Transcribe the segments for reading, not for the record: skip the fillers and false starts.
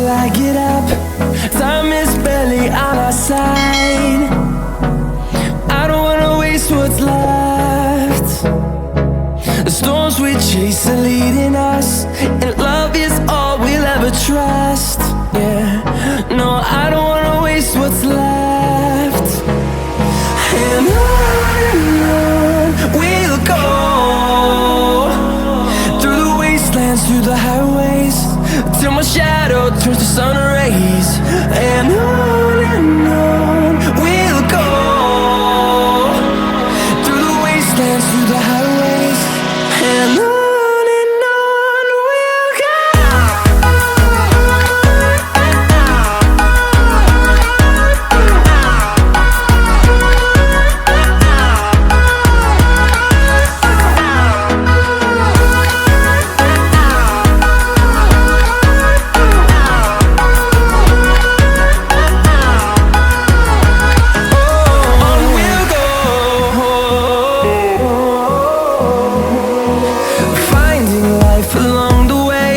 will I get up? Time is barely on our side. I don't wanna waste what's left. The storms we chase are leading us, and love is all we'll ever trust. Yeah, no, I don't wanna waste what's left. And on we'll go, through the wastelands, through the highways, till my shadow turns to sun rays. And on we'll go, through the wastelands, through the highways, and on we'll go. Along the way,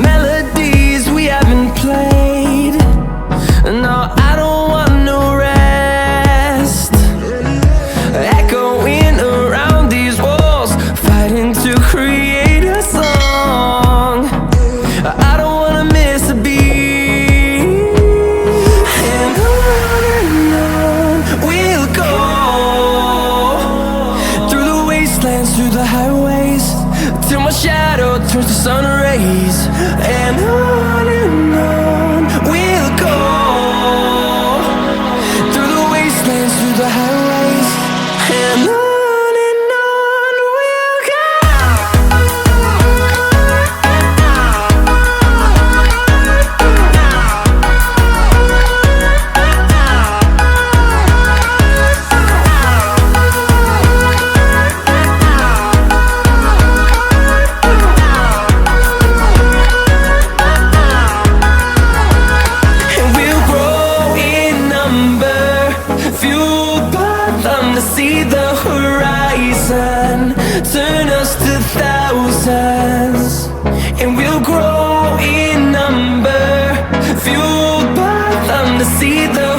melodies we haven't played. No, I don't want no rest. Echoing around these walls, fighting to create a song. I don't wanna miss a beat. And on we'll go, through the wastelands, through the highways, till my shadow turns to sun rays. And on we'll go, through the wastelands, through the highways, and on we'll go. See the horizon turn us to thousands, and we'll grow in number, fueled by them to see the